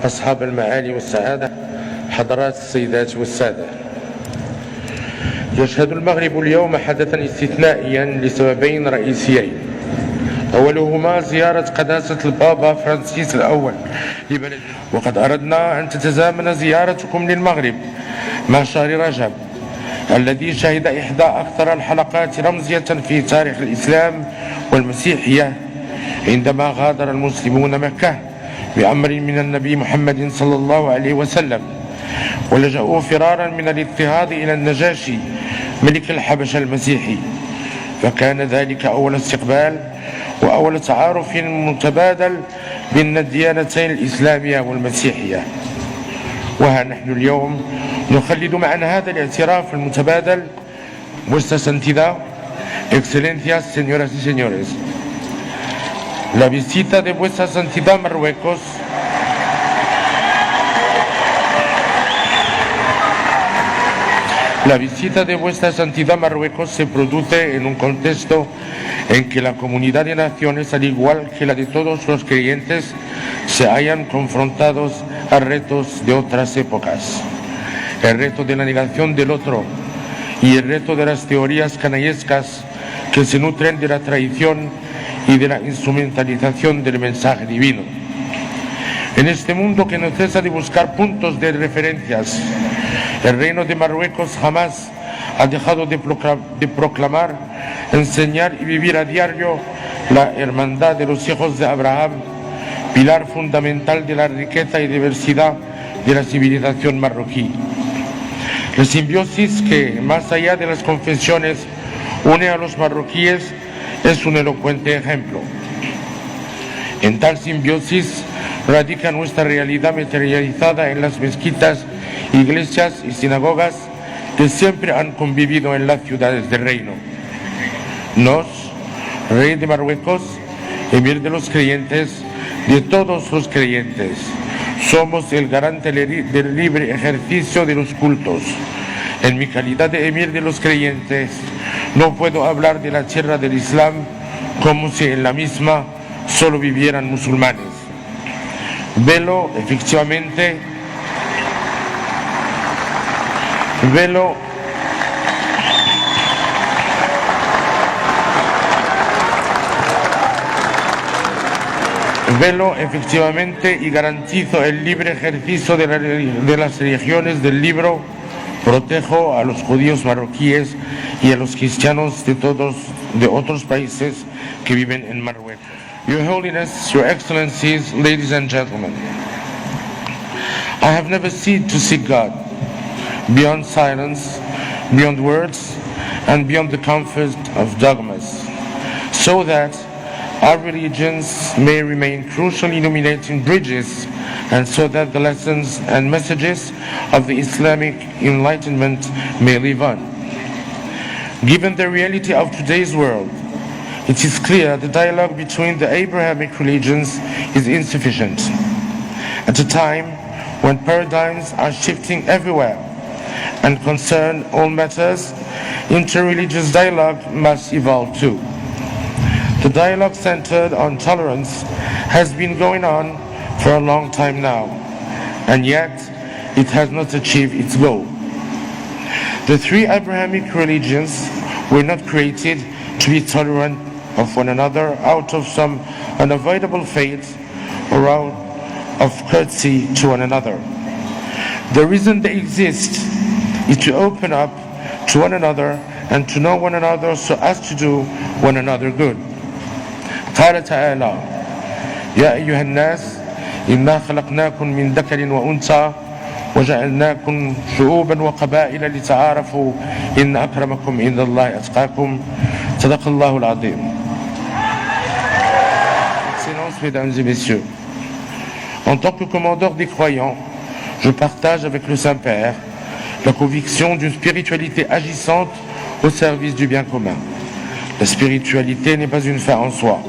أصحاب المعالي والسعادة، حضرات السيدات والسادة، يشهد المغرب اليوم حدثا استثنائيا لسببين رئيسيين. أولهما زيارة قداسة البابا فرانسيس الأول لبلد، وقد أردنا أن تتزامن زيارتكم للمغرب مع شهر رجب الذي شهد إحدى أكثر الحلقات رمزية في تاريخ الإسلام والمسيحية، عندما غادر المسلمون مكة بأمر من النبي محمد صلى الله عليه وسلم، ولجأوا فرارا من الاضطهاد إلى النجاشي ملك الحبشة المسيحي، فكان ذلك أول استقبال وأول تعارف متبادل بين الديانتين الإسلامية والمسيحية. وها نحن اليوم نخلد معا هذا الاعتراف المتبادل. Vuestra Santidad, Excelencias, señoras y señores, la visita de Vuestra Santidad Marruecos La visita de Vuestra Santidad Marruecos se produce en un contexto en que la comunidad de naciones, al igual que la de todos los creyentes, se hayan confrontados a retos de otras épocas. El reto de la negación del otro y el reto de las teorías canallescas que se nutren de la traición y de la instrumentalización del mensaje divino. En este mundo que no cesa de buscar puntos de referencias, el reino de Marruecos jamás ha dejado de proclamar, enseñar y vivir a diario la hermandad de los hijos de Abraham, pilar fundamental de la riqueza y diversidad de la civilización marroquí. La simbiosis que, más allá de las confesiones, une a los marroquíes es un elocuente ejemplo. En tal simbiosis radica nuestra realidad materializada en las mezquitas, iglesias y sinagogas que siempre han convivido en las ciudades del reino. Nos, rey de Marruecos, emir de los creyentes, de todos los creyentes, somos el garante del libre ejercicio de los cultos. En mi calidad de emir de los creyentes, no puedo hablar de la tierra del Islam como si en la misma solo vivieran musulmanes. Velo efectivamente y garantizo el libre ejercicio de las religiones del libro. Protejo a los judíos marroquíes y a los cristianos de otros países que viven en Marruecos. Your Holiness, Your Excellencies, ladies and gentlemen, I have never ceased to seek God beyond silence, beyond words, and beyond the comfort of dogmas, so that our religions may remain crucial illuminating bridges, and so that the lessons and messages of the Islamic Enlightenment may live on. Given the reality of today's world, it is clear the dialogue between the Abrahamic religions is insufficient. At a time when paradigms are shifting everywhere and concern all matters, interreligious dialogue must evolve too. The dialogue centered on tolerance has been going on for a long time now, and yet it has not achieved its goal. The three Abrahamic religions were not created to be tolerant of one another out of some unavoidable fate or out of courtesy to one another. The reason they exist is to open up to one another and to know one another so as to do one another good. قال تعالى: يا أيها الناس إنا خلقناكم من ذكر وأنثى وجعلناكم شعوبا وقبائل لتعارفوا إن أكرمكم عند الله أتقاكم صدق الله العظيم. Excellences, Mesdames et Messieurs, en tant que commandeur des croyants, je partage avec le Saint-Père la conviction d'une spiritualité agissante au service du bien commun. La spiritualité n'est pas une fin en soi.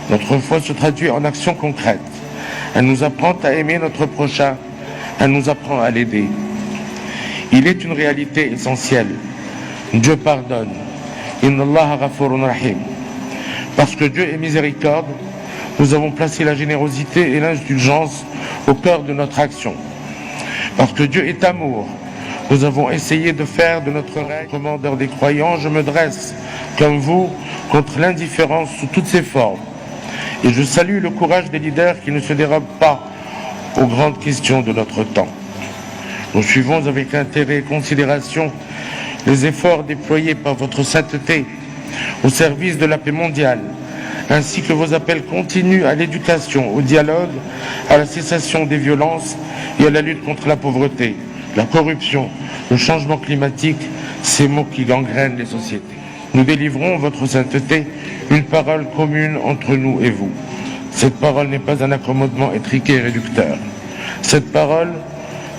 Notre foi se traduit en actions concrètes. Elle nous apprend à aimer notre prochain, elle nous apprend à l'aider. Il est une réalité essentielle. Dieu pardonne. Inna Allaha ghafurun rahim. Parce que Dieu est miséricorde, nous avons placé la générosité et l'indulgence au cœur de notre action. Parce que Dieu est amour, nous avons essayé de faire de notre règne commandeur des croyants. Je me dresse, comme vous, contre l'indifférence sous toutes ses formes. Et je salue le courage des leaders qui ne se dérobent pas aux grandes questions de notre temps. Nous suivons avec intérêt et considération les efforts déployés par votre sainteté au service de la paix mondiale, ainsi que vos appels continus à l'éducation, au dialogue, à la cessation des violences et à la lutte contre la pauvreté, la corruption, le changement climatique, ces maux qui gangrènent les sociétés. Nous délivrons, votre sainteté, une parole commune entre nous et vous. Cette parole n'est pas un accommodement étriqué et réducteur. Cette parole,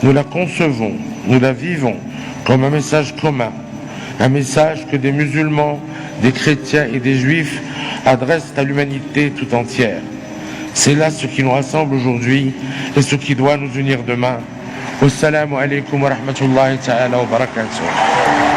nous la concevons, nous la vivons comme un message commun, un message que des musulmans, des chrétiens et des juifs adressent à l'humanité tout entière. C'est là ce qui nous rassemble aujourd'hui et ce qui doit nous unir demain. Wassalamu alaikum wa rahmatullahi ta'ala wa barakatuh.